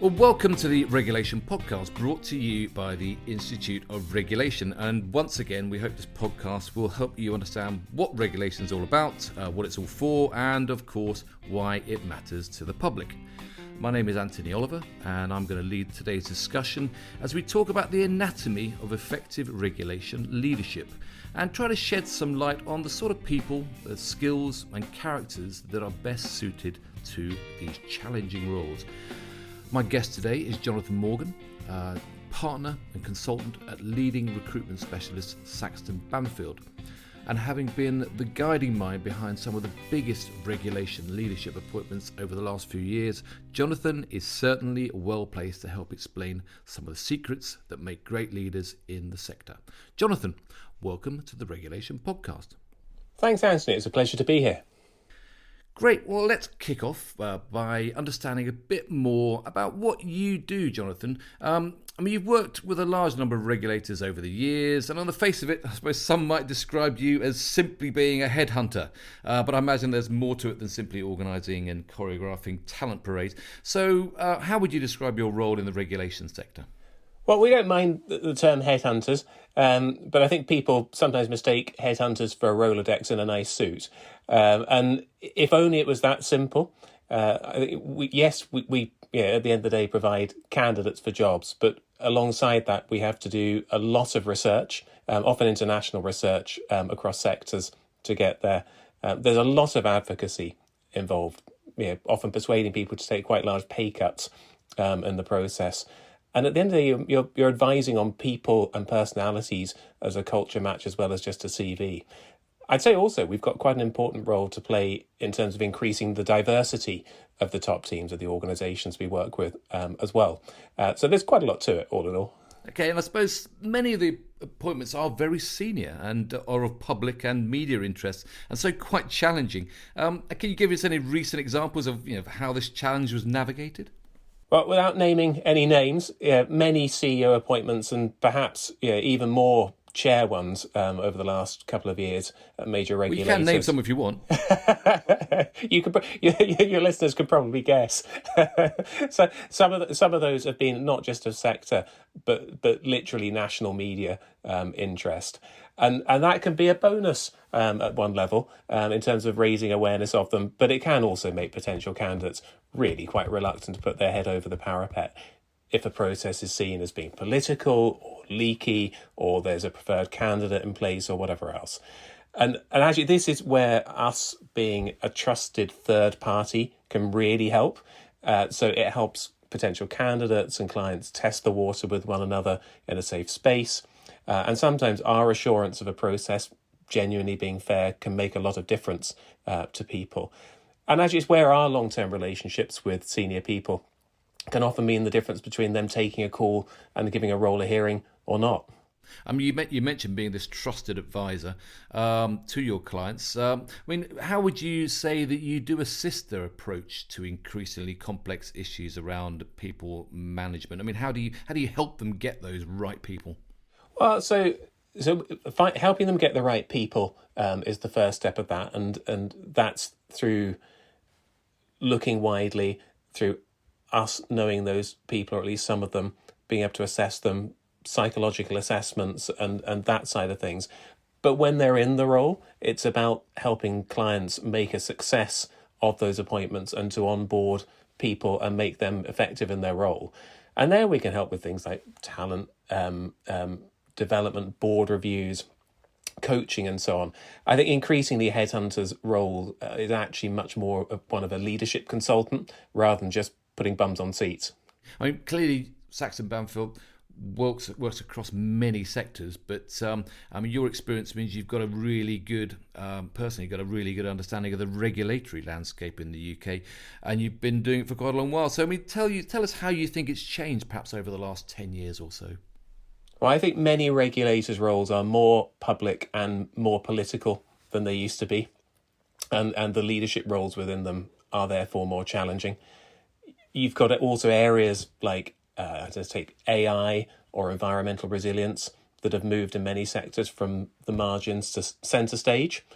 Well, welcome to the Regulation Podcast, brought to you by the Institute of Regulation. And once again, we hope this podcast will help you understand what regulation is all about, what it's all for, and of course, why it matters to the public. My name is Anthony Oliver, and I'm going to lead today's discussion as we talk about the anatomy of effective regulation leadership and try to shed some light on the sort of people, the skills and characters that are best suited to these challenging roles. My guest today is Jonathan Morgan, partner and consultant at leading recruitment specialist Saxon Bampfylde. And having been the guiding mind behind some of the biggest regulation leadership appointments over the last few years, Jonathan is certainly well placed to help explain some of the secrets that make great leaders in the sector. Jonathan, welcome to the Regulation Podcast. Thanks, Anthony. It's a pleasure to be here. Great. Well, let's kick off by understanding a bit more about what you do, Jonathan. You've worked with a large number of regulators over the years, and on the face of it, I suppose some might describe you as simply being a headhunter. But I imagine there's more to it than simply organising and choreographing talent parades. So how would you describe your role in the regulation sector? Well, we don't mind the term headhunters, but I think people sometimes mistake headhunters for a Rolodex in a nice suit. And if only it was that simple. I think we at the end of the day provide candidates for jobs, but alongside that we have to do a lot of research, often international research across sectors to get there. There's a lot of advocacy involved, often persuading people to take quite large pay cuts in the process. And at the end of the day, you're advising on people and personalities as a culture match as well as just a CV. I'd say also we've got quite an important role to play in terms of increasing the diversity of the top teams of the organisations we work with as well. So there's quite a lot to it, all in all. Okay, and I suppose many of the appointments are very senior and are of public and media interest, and so quite challenging. Can you give us any recent examples of how this challenge was navigated? Well, without naming any names, many CEO appointments and perhaps even more chair ones over the last couple of years at major regulators. Well, you can name some if you want. Your listeners could probably guess. So some of those have been not just of sector, but literally national media interest. And that can be a bonus at one level in terms of raising awareness of them, but it can also make potential candidates really quite reluctant to put their head over the parapet if a process is seen as being political or leaky, or there's a preferred candidate in place or whatever else. And actually this is where us being a trusted third party can really help. So it helps potential candidates and clients test the water with one another in a safe space. And sometimes our assurance of a process genuinely being fair can make a lot of difference to people. And actually it's where our long-term relationships with senior people can often mean the difference between them taking a call and giving a role a hearing or not. You mentioned being this trusted advisor to your clients. How would you say that you do assist their approach to increasingly complex issues around people management? How do you help them get those right people? Well, so helping them get the right people is the first step of that, and that's through looking widely, through us knowing those people, or at least some of them, being able to assess them, psychological assessments and that side of things. But when they're in the role, it's about helping clients make a success of those appointments and to onboard people and make them effective in their role. And there we can help with things like talent, development, board reviews, coaching and so on. I think increasingly headhunters' role is actually much more of one of a leadership consultant rather than just putting bums on seats. Clearly Saxon Bampfylde works across many sectors, but your experience means you've got a really good, personally got a really good understanding of the regulatory landscape in the UK, and you've been doing it for quite a long while. So tell us how you think it's changed perhaps over the last 10 years or so. Well, I think many regulators' roles are more public and more political than they used to be, and the leadership roles within them are therefore more challenging. You've got also areas like just take AI or environmental resilience that have moved in many sectors from the margins to centre stage.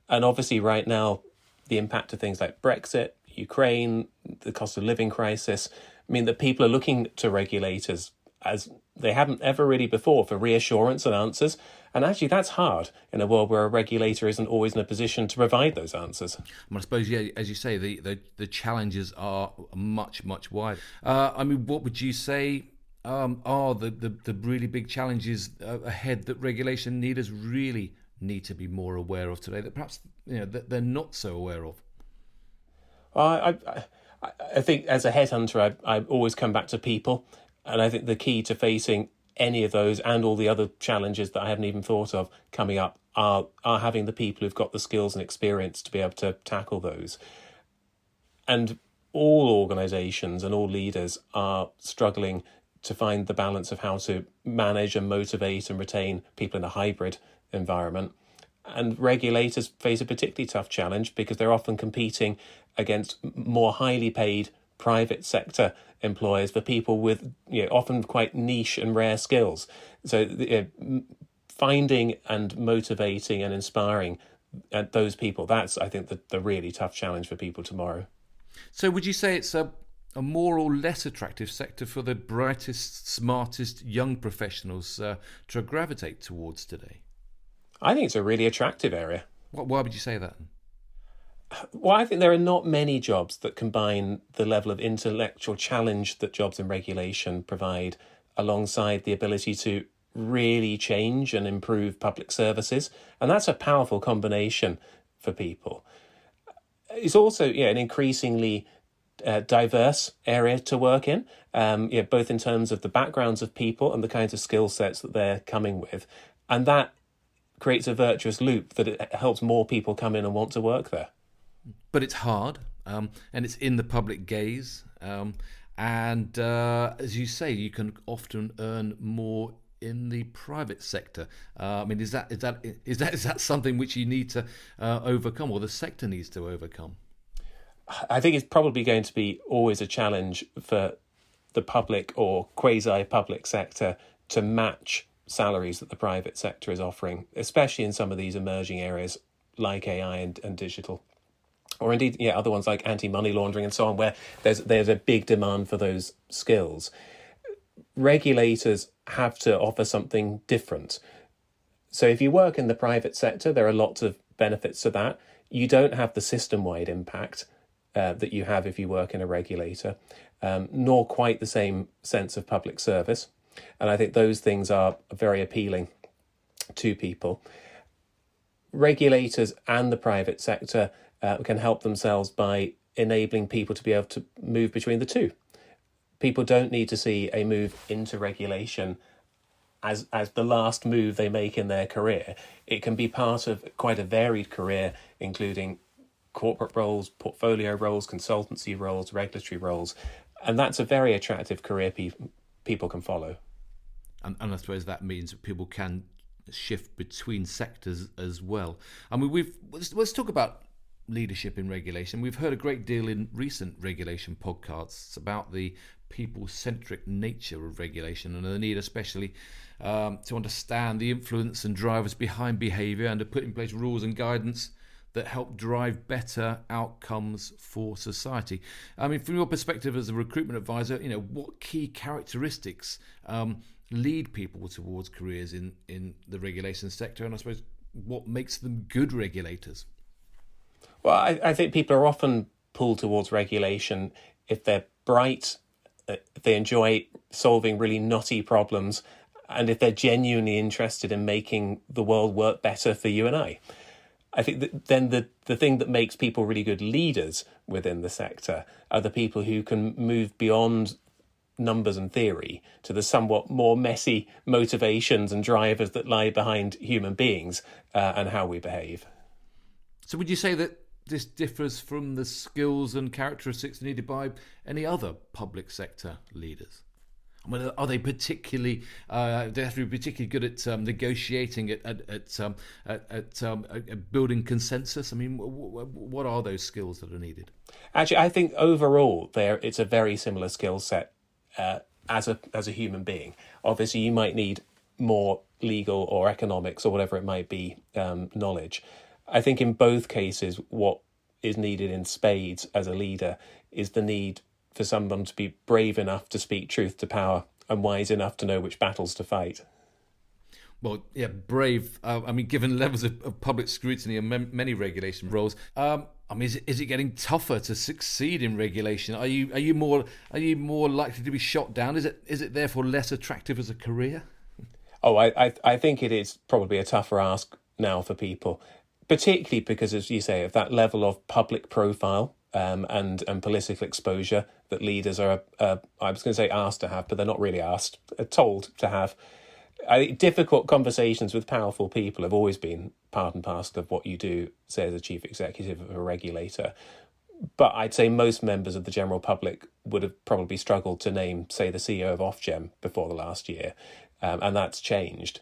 And obviously right now, the impact of things like Brexit, Ukraine, the cost of living crisis mean that people are looking to regulators as they haven't ever really before for reassurance and answers. And actually, that's hard in a world where a regulator isn't always in a position to provide those answers. I suppose, yeah, as you say, the challenges are much, much wider. What would you say are the really big challenges ahead that regulation leaders really need to be more aware of today, that perhaps that they're not so aware of? I think as a headhunter, I always come back to people. And I think the key to facing any of those and all the other challenges that I haven't even thought of coming up are having the people who've got the skills and experience to be able to tackle those. And all organisations and all leaders are struggling to find the balance of how to manage and motivate and retain people in a hybrid environment. And regulators face a particularly tough challenge because they're often competing against more highly paid private sector employers for people with often quite niche and rare skills. So finding and motivating and inspiring those people, that's, I think, the really tough challenge for people tomorrow. So would you say it's a more or less attractive sector for the brightest, smartest young professionals to gravitate towards today? I think it's a really attractive area. Why would you say that? Well, I think there are not many jobs that combine the level of intellectual challenge that jobs in regulation provide alongside the ability to really change and improve public services. And that's a powerful combination for people. It's also an increasingly diverse area to work in, both in terms of the backgrounds of people and the kinds of skill sets that they're coming with. And that creates a virtuous loop that it helps more people come in and want to work there. But it's hard, and it's in the public gaze. And as you say, you can often earn more in the private sector. Is that something which you need to overcome, or the sector needs to overcome? I think it's probably going to be always a challenge for the public or quasi-public sector to match salaries that the private sector is offering, especially in some of these emerging areas like AI and digital. Or indeed, other ones like anti-money laundering and so on, where there's a big demand for those skills. Regulators have to offer something different. So if you work in the private sector, there are lots of benefits to that. You don't have the system-wide impact that you have if you work in a regulator, nor quite the same sense of public service. And I think those things are very appealing to people. Regulators and the private sector can help themselves by enabling people to be able to move between the two. People don't need to see a move into regulation as the last move they make in their career. It can be part of quite a varied career, including corporate roles, portfolio roles, consultancy roles, regulatory roles. And that's a very attractive career people can follow. And I suppose that means that people can shift between sectors as well. I mean, let's talk about leadership in regulation. We've heard a great deal in recent regulation podcasts about the people-centric nature of regulation and the need especially to understand the influence and drivers behind behaviour and to put in place rules and guidance that help drive better outcomes for society. I mean, from your perspective as a recruitment advisor, what key characteristics lead people towards careers in the regulation sector, and I suppose what makes them good regulators? Well, I think people are often pulled towards regulation if they're bright, if they enjoy solving really knotty problems, and if they're genuinely interested in making the world work better for you and I. I think that then the thing that makes people really good leaders within the sector are the people who can move beyond numbers and theory to the somewhat more messy motivations and drivers that lie behind human beings and how we behave. So would you say that this differs from the skills and characteristics needed by any other public sector leaders? I mean, are they particularly? They have to be particularly good at negotiating, at building consensus. I mean, what are those skills that are needed? Actually, I think overall, it's a very similar skill set as a human being. Obviously, you might need more legal or economics or whatever it might be knowledge. I think in both cases, what is needed in spades as a leader is the need for someone to be brave enough to speak truth to power and wise enough to know which battles to fight. Well, yeah, brave. Given levels of public scrutiny and many regulation roles, is it getting tougher to succeed in regulation? Are you more likely to be shot down? Is it therefore less attractive as a career? Oh, I think it is probably a tougher ask now for people, particularly because, as you say, of that level of public profile and political exposure that leaders are, I was going to say asked to have, but they're not really asked, told to have. Difficult conversations with powerful people have always been part and parcel of what you do, say, as a chief executive of a regulator. But I'd say most members of the general public would have probably struggled to name, say, the CEO of Ofgem before the last year, and that's changed.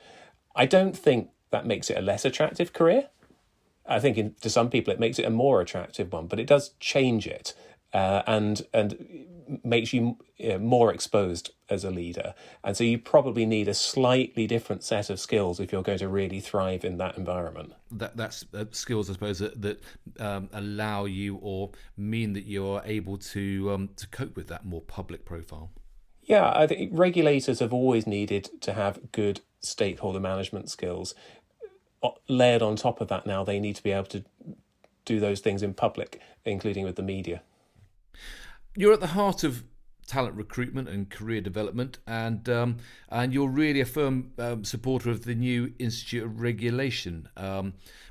I don't think that makes it a less attractive career. I think to some people it makes it a more attractive one, but it does change it and makes you more exposed as a leader. And so you probably need a slightly different set of skills if you're going to really thrive in that environment. That's skills, I suppose, that allow you or mean that you're able to cope with that more public profile. Yeah, I think regulators have always needed to have good stakeholder management skills. Layered on top of that now, they need to be able to do those things in public, including with the media. You're at the heart of talent recruitment and career development, and you're really a firm supporter of the new Institute of Regulation,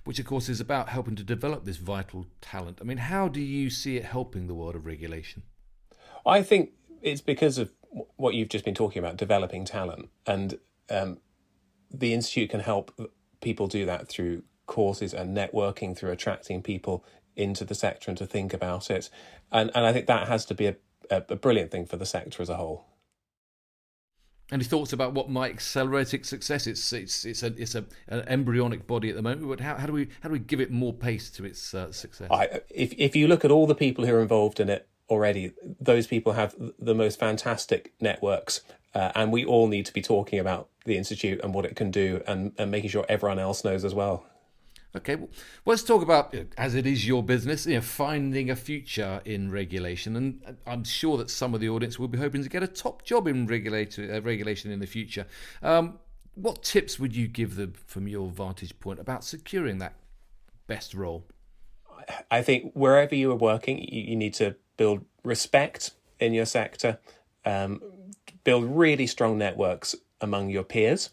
which of course is about helping to develop this vital talent. I mean, how do you see it helping the world of regulation? I think it's because of what you've just been talking about, developing talent, and the Institute can help people do that through courses and networking, through attracting people into the sector and to think about it. And I think that has to be a brilliant thing for the sector as a whole. Any thoughts about what might accelerate its success? It's an embryonic body at the moment, but how do we give it more pace to its success? If you look at all the people who are involved in it already, those people have the most fantastic networks, and we all need to be talking about the Institute and what it can do, and making sure everyone else knows as well. Okay, well, let's talk about, as it is your business, finding a future in regulation. And I'm sure that some of the audience will be hoping to get a top job in regulation in the future. What tips would you give them from your vantage point about securing that best role? I think wherever you are working, you need to build respect in your sector, build really strong networks among your peers.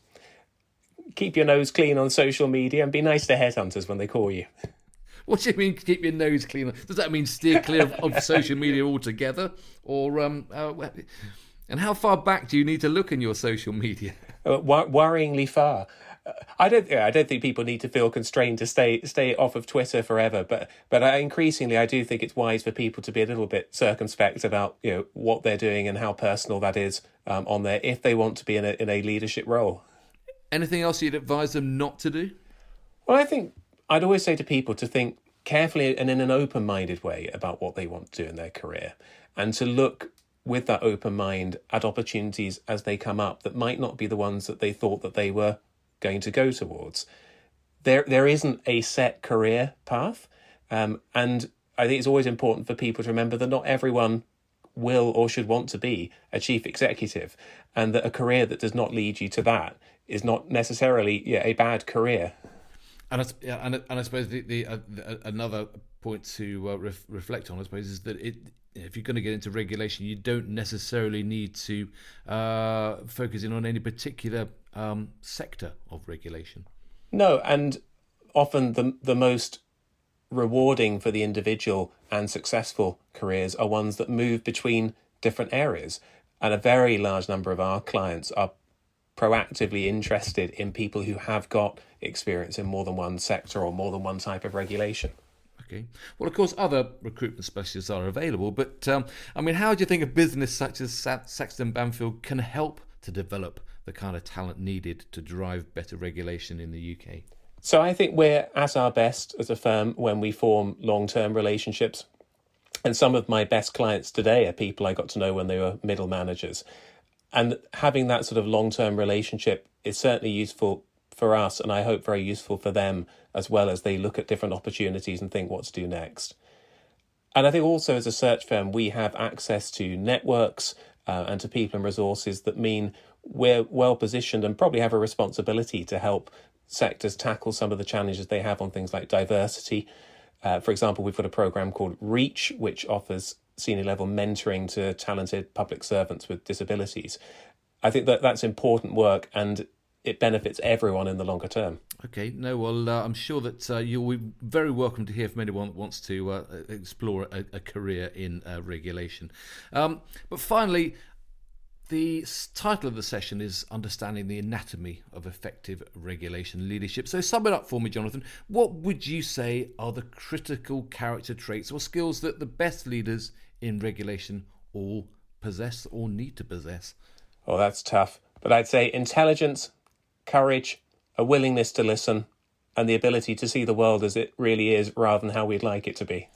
Keep your nose clean on social media and be nice to headhunters when they call you. What do you mean, keep your nose clean? Does that mean steer clear of social media altogether? Or and how far back do you need to look in your social media? Worryingly far. I don't think people need to feel constrained to stay off of Twitter forever, but increasingly I do think it's wise for people to be a little bit circumspect about what they're doing and how personal that is on there if they want to be in a leadership role. Anything else you'd advise them not to do? Well, I think I'd always say to people to think carefully and in an open-minded way about what they want to do in their career, and to look with that open mind at opportunities as they come up that might not be the ones that they thought that they were going to go towards. There isn't a set career path, and I think it's always important for people to remember that not everyone will or should want to be a chief executive, and that a career that does not lead you to that is not necessarily a bad career. And I suppose another point to reflect on, I suppose, is that if you're going to get into regulation, you don't necessarily need to focus in on any particular sector of regulation. No, and often the most rewarding for the individual and successful careers are ones that move between different areas. And a very large number of our clients are proactively interested in people who have got experience in more than one sector or more than one type of regulation. Okay. Well, of course, other recruitment specialists are available, but how do you think a business such as Saxon Bampfylde can help to develop the kind of talent needed to drive better regulation in the UK? So I think we're at our best as a firm when we form long-term relationships. And some of my best clients today are people I got to know when they were middle managers. And having that sort of long-term relationship is certainly useful for us, and I hope very useful for them as well, as they look at different opportunities and think what to do next. And I think also as a search firm, we have access to networks and to people and resources that mean we're well positioned and probably have a responsibility to help sectors tackle some of the challenges they have on things like diversity. For example, we've got a program called REACH, which offers senior level mentoring to talented public servants with disabilities. I think that that's important work, and it benefits everyone in the longer term. Okay, no, well, I'm sure that you'll be very welcome to hear from anyone that wants to explore a career in regulation. But finally, the title of the session is Understanding the Anatomy of Effective Regulation Leadership. So sum it up for me, Jonathan. What would you say are the critical character traits or skills that the best leaders in regulation all possess or need to possess? Oh, that's tough. But I'd say intelligence, courage, a willingness to listen, and the ability to see the world as it really is rather than how we'd like it to be.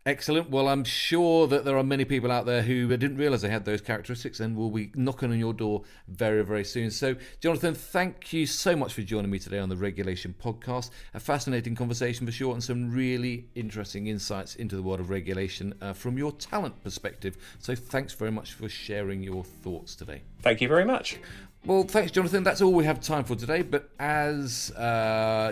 Excellent. Well, I'm sure that there are many people out there who didn't realise they had those characteristics and will be knocking on your door very, very soon. So, Jonathan, thank you so much for joining me today on the Regulation Podcast. A fascinating conversation for sure, and some really interesting insights into the world of regulation from your talent perspective. So thanks very much for sharing your thoughts today. Thank you very much. Well, thanks, Jonathan. That's all we have time for today. But as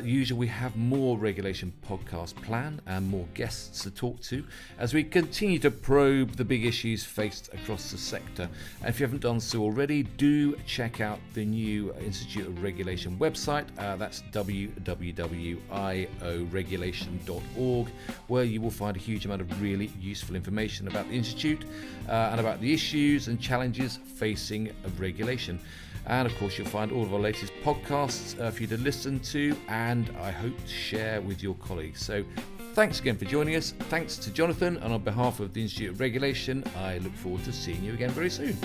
usual, we have more regulation podcast planned and more guests to talk to as we continue to probe the big issues faced across the sector. And if you haven't done so already, do check out the new Institute of Regulation website. That's www.ioregulation.org, where you will find a huge amount of really useful information about the Institute and about the issues and challenges facing regulation. And of course, you'll find all of our latest podcasts for you to listen to, and I hope to share with your colleagues. So thanks again for joining us. Thanks to Jonathan, and on behalf of the Institute of Regulation, I look forward to seeing you again very soon.